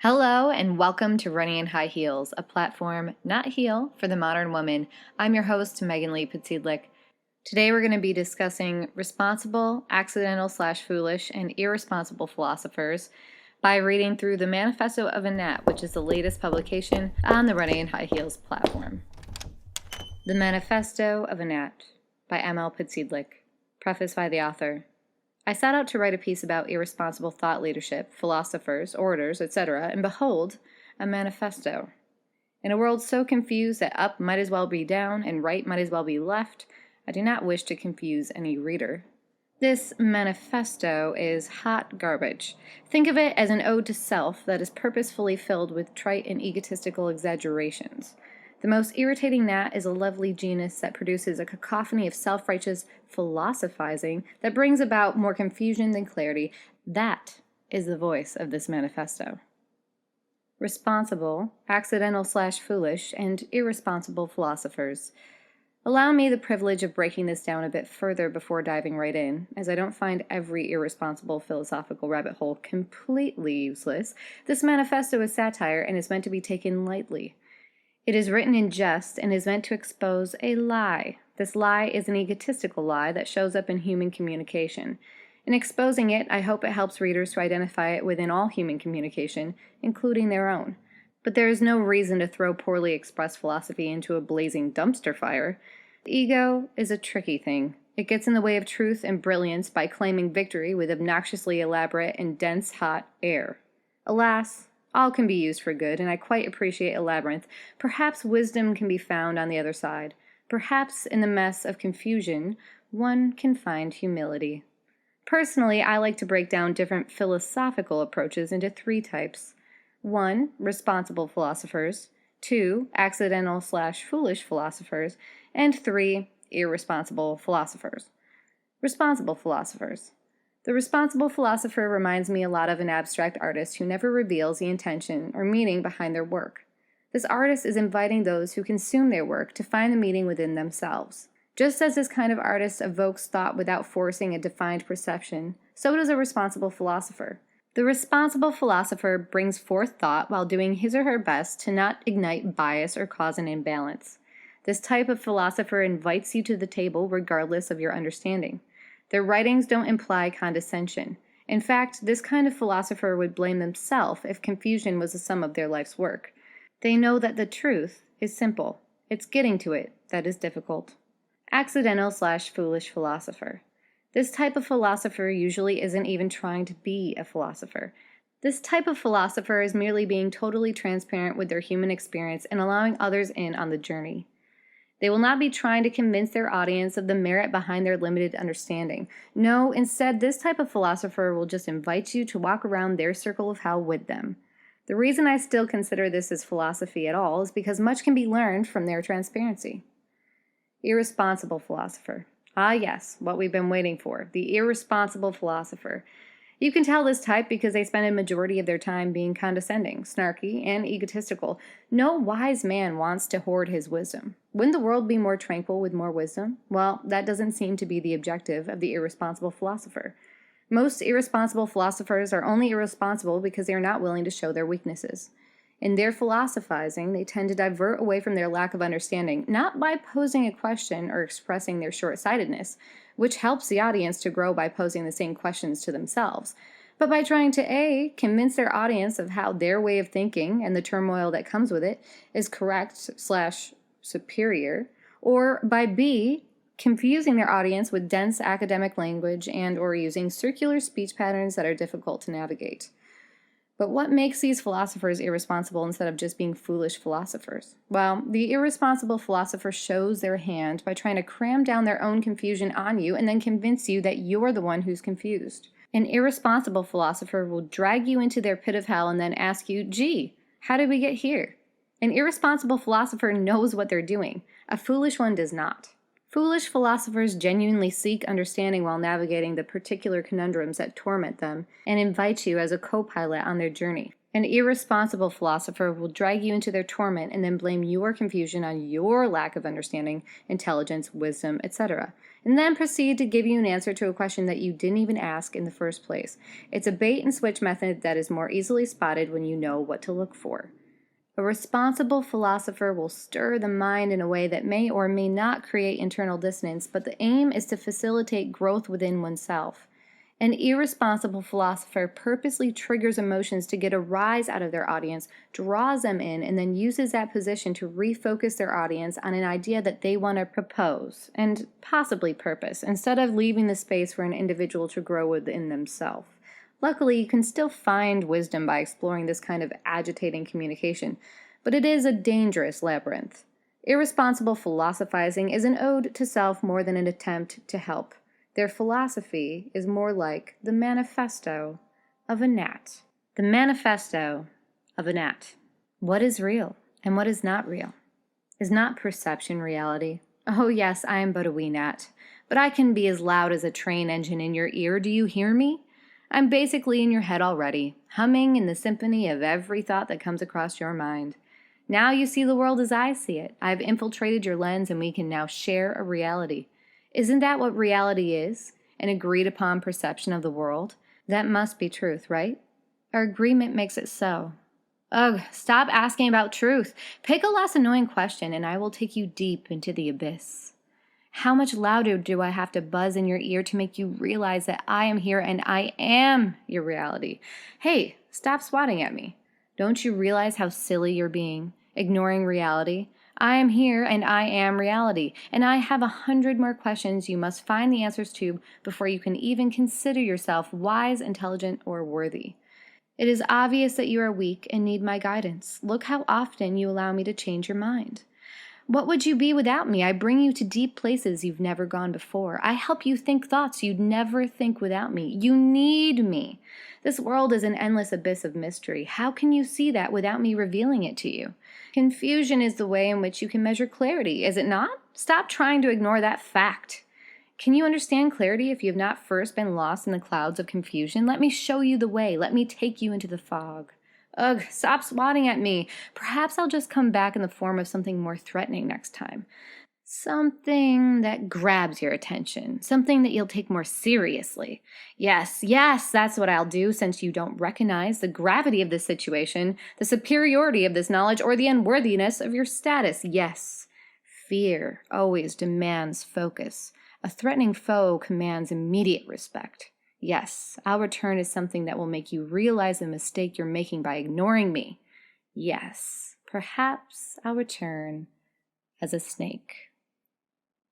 Hello and welcome to Running in High Heels, a platform, not heel, for the modern woman. I'm your host, Megan Lee Pitsidlik. Today we're going to be discussing responsible, accidental/foolish, and irresponsible philosophers by reading through the Manifesto of a Gnat, which is the latest publication on the Running in High Heels platform. The Manifesto of a Gnat by M.L. Pitsidlik, preface by the author. I set out to write a piece about irresponsible thought leadership, philosophers, orators, etc., and behold, a manifesto. In a world so confused that up might as well be down and right might as well be left, I do not wish to confuse any reader. This manifesto is hot garbage. Think of it as an ode to self that is purposefully filled with trite and egotistical exaggerations. The most irritating gnat is a lovely genus that produces a cacophony of self-righteous philosophizing that brings about more confusion than clarity. That is the voice of this manifesto. Responsible, accidental/foolish, and irresponsible philosophers. Allow me the privilege of breaking this down a bit further before diving right in, as I don't find every irresponsible philosophical rabbit hole completely useless. This manifesto is satire and is meant to be taken lightly. It is written in jest and is meant to expose a lie. This lie is an egotistical lie that shows up in human communication. In exposing it, I hope it helps readers to identify it within all human communication, including their own. But there is no reason to throw poorly expressed philosophy into a blazing dumpster fire. The ego is a tricky thing. It gets in the way of truth and brilliance by claiming victory with obnoxiously elaborate and dense hot air. Alas, all can be used for good, and I quite appreciate a labyrinth. Perhaps wisdom can be found on the other side. Perhaps in the mess of confusion, one can find humility. Personally, I like to break down different philosophical approaches into three types. 1. Responsible philosophers. 2. Accidental/foolish philosophers. And 3. Irresponsible philosophers. Responsible philosophers. The responsible philosopher reminds me a lot of an abstract artist who never reveals the intention or meaning behind their work. This artist is inviting those who consume their work to find the meaning within themselves. Just as this kind of artist evokes thought without forcing a defined perception, so does a responsible philosopher. The responsible philosopher brings forth thought while doing his or her best to not ignite bias or cause an imbalance. This type of philosopher invites you to the table regardless of your understanding. Their writings don't imply condescension. In fact, this kind of philosopher would blame themselves if confusion was the sum of their life's work. They know that the truth is simple. It's getting to it that is difficult. Accidental/foolish philosopher. This type of philosopher usually isn't even trying to be a philosopher. This type of philosopher is merely being totally transparent with their human experience and allowing others in on the journey. They will not be trying to convince their audience of the merit behind their limited understanding. No, instead, this type of philosopher will just invite you to walk around their circle of hell with them. The reason I still consider this as philosophy at all is because much can be learned from their transparency. Irresponsible philosopher. Ah yes, what we've been waiting for, the irresponsible philosopher. You can tell this type because they spend a majority of their time being condescending, snarky, and egotistical. No wise man wants to hoard his wisdom. Wouldn't the world be more tranquil with more wisdom? Well, that doesn't seem to be the objective of the irresponsible philosopher. Most irresponsible philosophers are only irresponsible because they are not willing to show their weaknesses. In their philosophizing, they tend to divert away from their lack of understanding, not by posing a question or expressing their short-sightedness, which helps the audience to grow by posing the same questions to themselves, but by trying to A, convince their audience of how their way of thinking and the turmoil that comes with it is correct/superior, or by B, confusing their audience with dense academic language and or using circular speech patterns that are difficult to navigate. But what makes these philosophers irresponsible instead of just being foolish philosophers? Well, the irresponsible philosopher shows their hand by trying to cram down their own confusion on you and then convince you that you're the one who's confused. An irresponsible philosopher will drag you into their pit of hell and then ask you, gee, how did we get here? An irresponsible philosopher knows what they're doing. A foolish one does not. Foolish philosophers genuinely seek understanding while navigating the particular conundrums that torment them and invite you as a co-pilot on their journey. An irresponsible philosopher will drag you into their torment and then blame your confusion on your lack of understanding, intelligence, wisdom, etc., and then proceed to give you an answer to a question that you didn't even ask in the first place. It's a bait-and-switch method that is more easily spotted when you know what to look for. A responsible philosopher will stir the mind in a way that may or may not create internal dissonance, but the aim is to facilitate growth within oneself. An irresponsible philosopher purposely triggers emotions to get a rise out of their audience, draws them in, and then uses that position to refocus their audience on an idea that they want to propose and possibly purpose, instead of leaving the space for an individual to grow within themselves. Luckily, you can still find wisdom by exploring this kind of agitating communication, but it is a dangerous labyrinth. Irresponsible philosophizing is an ode to self more than an attempt to help. Their philosophy is more like the manifesto of a gnat. The manifesto of a gnat. What is real and what is not real? Is not perception reality? Oh yes, I am but a wee gnat, but I can be as loud as a train engine in your ear. Do you hear me? I'm basically in your head already, humming in the symphony of every thought that comes across your mind. Now you see the world as I see it. I've infiltrated your lens and we can now share a reality. Isn't that what reality is? An agreed upon perception of the world? That must be truth, right? Our agreement makes it so. Ugh, stop asking about truth. Pick a less annoying question and I will take you deep into the abyss. How much louder do I have to buzz in your ear to make you realize that I am here and I am your reality? Hey, stop swatting at me. Don't you realize how silly you're being, ignoring reality? I am here and I am reality, and I have 100 more questions you must find the answers to before you can even consider yourself wise, intelligent, or worthy. It is obvious that you are weak and need my guidance. Look how often you allow me to change your mind. What would you be without me? I bring you to deep places you've never gone before. I help you think thoughts you'd never think without me. You need me. This world is an endless abyss of mystery. How can you see that without me revealing it to you? Confusion is the way in which you can measure clarity, is it not? Stop trying to ignore that fact. Can you understand clarity if you have not first been lost in the clouds of confusion? Let me show you the way. Let me take you into the fog. Ugh, stop swatting at me. Perhaps I'll just come back in the form of something more threatening next time. Something that grabs your attention. Something that you'll take more seriously. Yes, that's what I'll do, since you don't recognize the gravity of this situation, the superiority of this knowledge, or the unworthiness of your status. Yes, fear always demands focus. A threatening foe commands immediate respect. Yes, I'll return as something that will make you realize the mistake you're making by ignoring me. Yes, perhaps I'll return as a snake.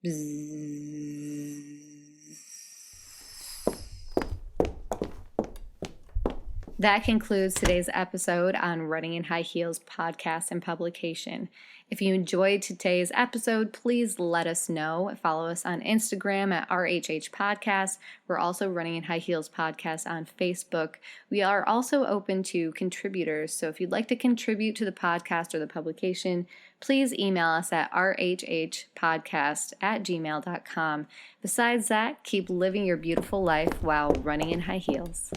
Bzzz. That concludes today's episode on Running in High Heels podcast and publication. If you enjoyed today's episode, please let us know. Follow us on Instagram at RHH Podcast. We're also Running in High Heels Podcast on Facebook. We are also open to contributors, so if you'd like to contribute to the podcast or the publication, please email us at rhhpodcast@gmail.com. Besides that, keep living your beautiful life while running in high heels.